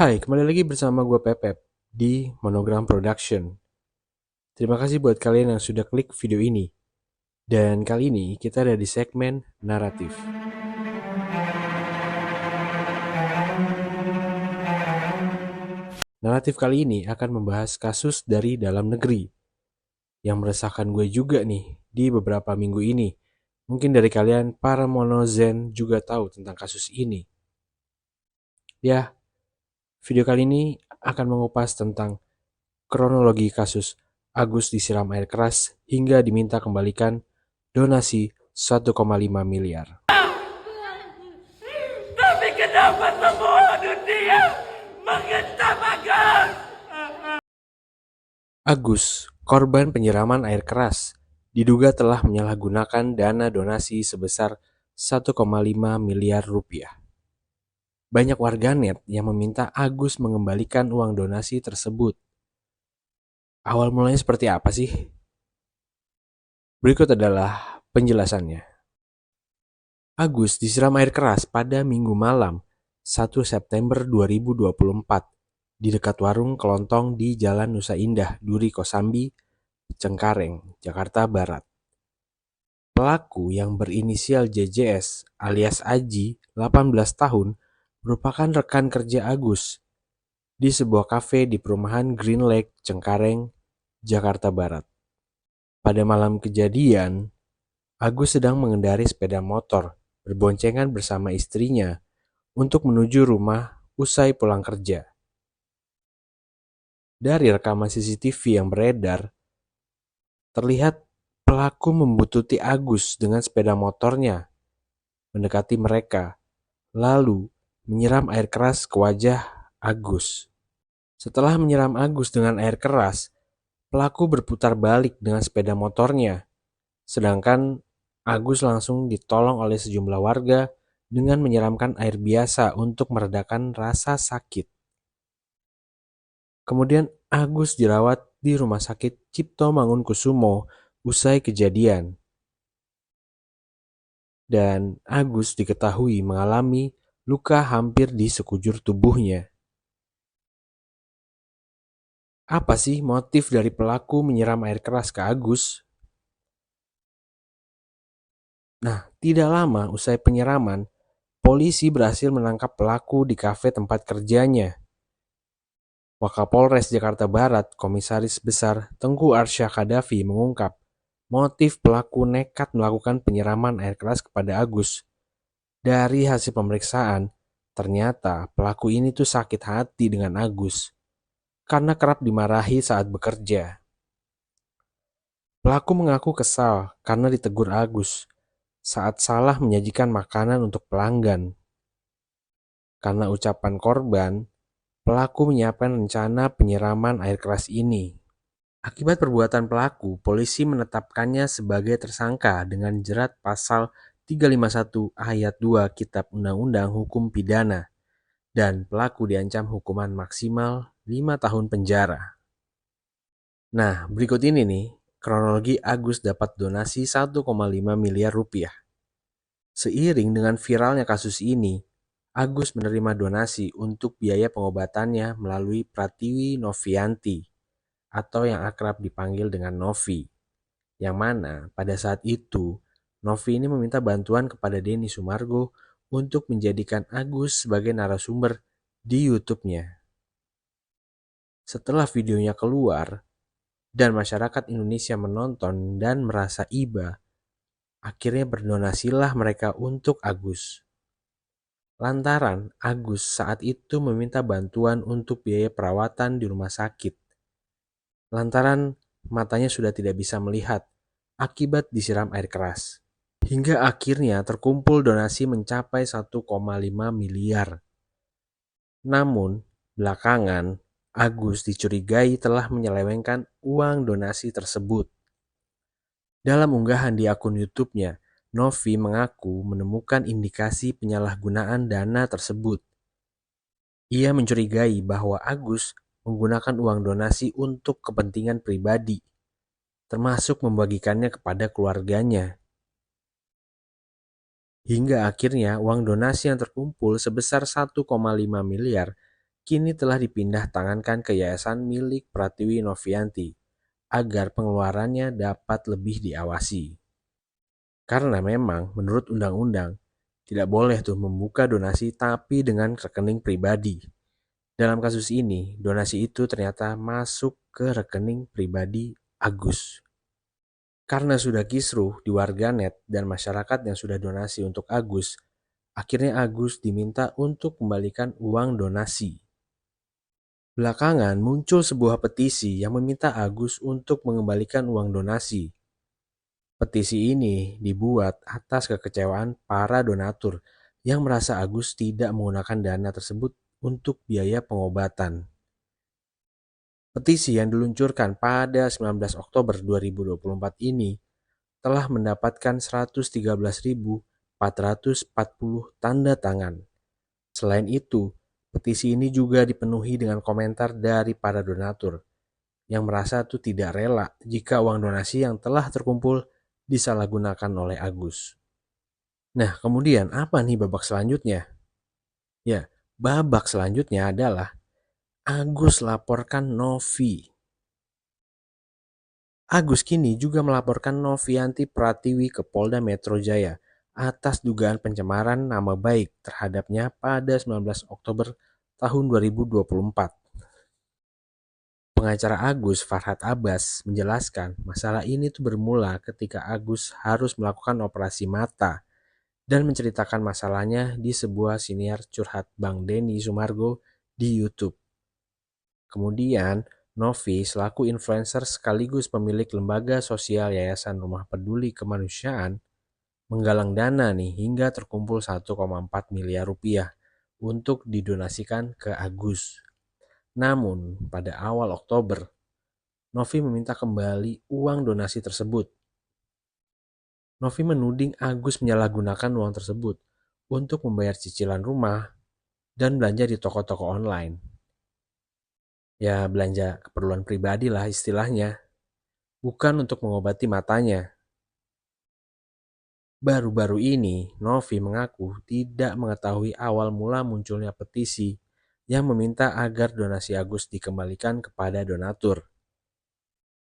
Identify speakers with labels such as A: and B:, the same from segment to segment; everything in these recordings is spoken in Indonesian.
A: Hai, kembali lagi bersama gue Pepep di Monogram Production. Terima kasih buat kalian yang sudah klik video ini. Dan kali ini kita ada di segmen naratif. Naratif kali ini akan membahas kasus dari dalam negeri yang meresahkan gue juga nih di beberapa minggu ini. Mungkin dari kalian para monozen juga tahu tentang kasus ini. Ya, video kali ini akan mengupas tentang kronologi kasus Agus disiram air keras hingga diminta kembalikan donasi 1,5 miliar.
B: Tapi kenapa semua dunia mengentam Agus?
A: Agus, korban penyiraman air keras, diduga telah menyalahgunakan dana donasi sebesar 1,5 miliar rupiah. Banyak warganet yang meminta Agus mengembalikan uang donasi tersebut. Awal mulanya seperti apa sih? Berikut adalah penjelasannya. Agus disiram air keras pada Minggu malam 1 September 2024 di dekat warung kelontong di Jalan Nusa Indah, Duri Kosambi, Cengkareng, Jakarta Barat. Pelaku yang berinisial JJS alias Aji, 18 tahun, merupakan rekan kerja Agus di sebuah kafe di perumahan Green Lake, Cengkareng, Jakarta Barat. Pada malam kejadian, Agus sedang mengendari sepeda motor berboncengan bersama istrinya untuk menuju rumah usai pulang kerja. Dari rekaman CCTV yang beredar, terlihat pelaku membuntuti Agus dengan sepeda motornya, mendekati mereka, lalu menyiram air keras ke wajah Agus. Setelah menyiram Agus dengan air keras, pelaku berputar balik dengan sepeda motornya, sedangkan Agus langsung ditolong oleh sejumlah warga dengan menyiramkan air biasa untuk meredakan rasa sakit. Kemudian Agus dirawat di Rumah Sakit Cipto Mangunkusumo usai kejadian. Dan Agus diketahui mengalami luka hampir di sekujur tubuhnya. Apa sih motif dari pelaku menyiram air keras ke Agus? Nah, tidak lama usai penyiraman, polisi berhasil menangkap pelaku di kafe tempat kerjanya. Wakapolres Jakarta Barat, Komisaris Besar Tengku Arsya Khadafi mengungkap motif pelaku nekat melakukan penyiraman air keras kepada Agus. Dari hasil pemeriksaan, ternyata pelaku ini tuh sakit hati dengan Agus karena kerap dimarahi saat bekerja. Pelaku mengaku kesal karena ditegur Agus saat salah menyajikan makanan untuk pelanggan. Karena ucapan korban, pelaku menyiapkan rencana penyiraman air keras ini. Akibat perbuatan pelaku, polisi menetapkannya sebagai tersangka dengan jerat pasal 351 ayat 2 Kitab Undang-Undang Hukum Pidana dan pelaku diancam hukuman maksimal 5 tahun penjara. Nah, berikut ini nih, kronologi Agus dapat donasi 1,5 miliar rupiah. Seiring dengan viralnya kasus ini, Agus menerima donasi untuk biaya pengobatannya melalui Pratiwi Novianti atau yang akrab dipanggil dengan Novi. Yang mana pada saat itu, Novi ini meminta bantuan kepada Denny Sumargo untuk menjadikan Agus sebagai narasumber di YouTube-nya. Setelah videonya keluar, dan masyarakat Indonesia menonton dan merasa iba, akhirnya berdonasilah mereka untuk Agus. Lantaran Agus saat itu meminta bantuan untuk biaya perawatan di rumah sakit. Lantaran matanya sudah tidak bisa melihat akibat disiram air keras. Hingga akhirnya terkumpul donasi mencapai 1,5 miliar. Namun, belakangan Agus dicurigai telah menyelewengkan uang donasi tersebut. Dalam unggahan di akun YouTube-nya, Novi mengaku menemukan indikasi penyalahgunaan dana tersebut. Ia mencurigai bahwa Agus menggunakan uang donasi untuk kepentingan pribadi, termasuk membagikannya kepada keluarganya. Hingga akhirnya uang donasi yang terkumpul sebesar 1,5 miliar kini telah dipindah tangankan ke yayasan milik Pratiwi Novianti agar pengeluarannya dapat lebih diawasi. Karena memang menurut undang-undang tidak boleh tuh membuka donasi tapi dengan rekening pribadi. Dalam kasus ini, donasi itu ternyata masuk ke rekening pribadi Agus. Karena sudah kisruh di warganet dan masyarakat yang sudah donasi untuk Agus, akhirnya Agus diminta untuk kembalikan uang donasi. Belakangan muncul sebuah petisi yang meminta Agus untuk mengembalikan uang donasi. Petisi ini dibuat atas kekecewaan para donatur yang merasa Agus tidak menggunakan dana tersebut untuk biaya pengobatan. Petisi yang diluncurkan pada 19 Oktober 2024 ini telah mendapatkan 113.440 tanda tangan. Selain itu, petisi ini juga dipenuhi dengan komentar dari para donatur yang merasa itu tidak rela jika uang donasi yang telah terkumpul disalahgunakan oleh Agus. Nah, kemudian apa nih babak selanjutnya? Ya, babak selanjutnya adalah Agus laporkan Novi. Agus kini juga melaporkan Novianti Pratiwi ke Polda Metro Jaya atas dugaan pencemaran nama baik terhadapnya pada 19 Oktober tahun 2024. Pengacara Agus, Farhad Abbas, menjelaskan masalah ini tuh bermula ketika Agus harus melakukan operasi mata dan menceritakan masalahnya di sebuah siniar curhat Bang Denny Sumargo di YouTube. Kemudian, Novi selaku influencer sekaligus pemilik lembaga sosial Yayasan Rumah Peduli Kemanusiaan menggalang dana nih hingga terkumpul 1,4 miliar rupiah untuk didonasikan ke Agus. Namun, pada awal Oktober, Novi meminta kembali uang donasi tersebut. Novi menuding Agus menyalahgunakan uang tersebut untuk membayar cicilan rumah dan belanja di toko-toko online. Ya, belanja keperluan pribadi lah istilahnya, bukan untuk mengobati matanya. Baru-baru ini, Novi mengaku tidak mengetahui awal mula munculnya petisi yang meminta agar donasi Agus dikembalikan kepada donatur.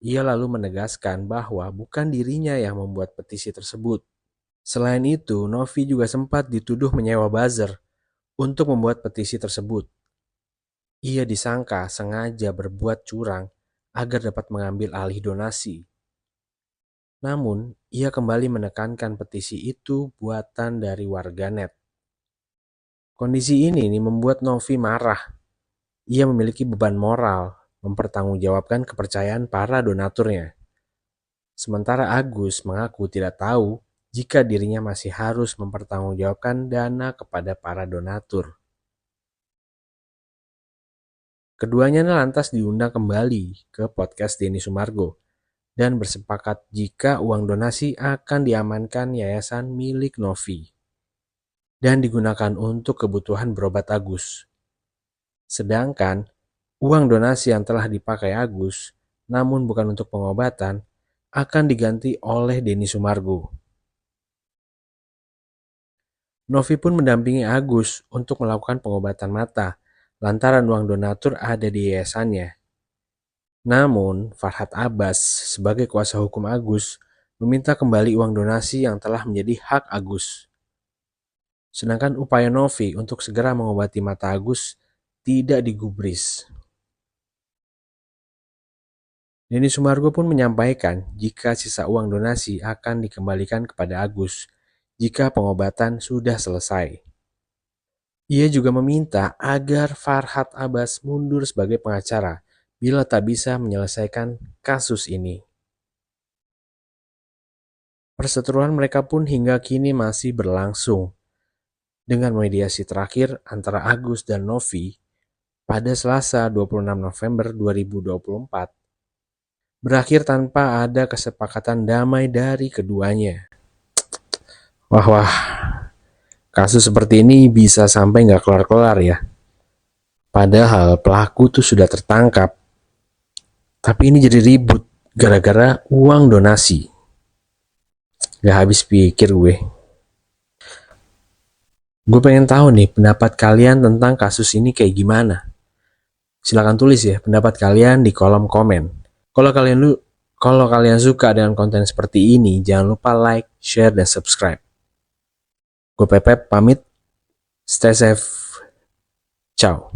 A: Ia lalu menegaskan bahwa bukan dirinya yang membuat petisi tersebut. Selain itu, Novi juga sempat dituduh menyewa buzzer untuk membuat petisi tersebut. Ia disangka sengaja berbuat curang agar dapat mengambil alih donasi. Namun, ia kembali menekankan petisi itu buatan dari warganet. Kondisi ini membuat Novi marah. Ia memiliki beban moral mempertanggungjawabkan kepercayaan para donaturnya. Sementara Agus mengaku tidak tahu jika dirinya masih harus mempertanggungjawabkan dana kepada para donatur. Keduanya lantas diundang kembali ke podcast Denny Sumargo dan bersepakat jika uang donasi akan diamankan yayasan milik Novi dan digunakan untuk kebutuhan berobat Agus. Sedangkan uang donasi yang telah dipakai Agus, namun bukan untuk pengobatan, akan diganti oleh Denny Sumargo. Novi pun mendampingi Agus untuk melakukan pengobatan mata, lantaran uang donatur ada di yayasannya. Namun, Farhad Abbas sebagai kuasa hukum Agus meminta kembali uang donasi yang telah menjadi hak Agus. Sedangkan upaya Novi untuk segera mengobati mata Agus tidak digubris. Denny Sumargo pun menyampaikan jika sisa uang donasi akan dikembalikan kepada Agus jika pengobatan sudah selesai. Ia juga meminta agar Farhad Abbas mundur sebagai pengacara bila tak bisa menyelesaikan kasus ini. Perseteruan mereka pun hingga kini masih berlangsung dengan mediasi terakhir antara Agus dan Novi pada Selasa 26 November 2024 berakhir tanpa ada kesepakatan damai dari keduanya. Wah, kasus seperti ini bisa sampai nggak kelar-kelar ya. Padahal pelaku tuh sudah tertangkap. Tapi ini jadi ribut gara-gara uang donasi. Gak habis pikir gue. Gue pengen tahu nih pendapat kalian tentang kasus ini kayak gimana. Silahkan tulis ya pendapat kalian di kolom komen. Kalau kalian suka dengan konten seperti ini, jangan lupa like, share, dan subscribe. Gue Pepep pamit. Stay safe. Ciao.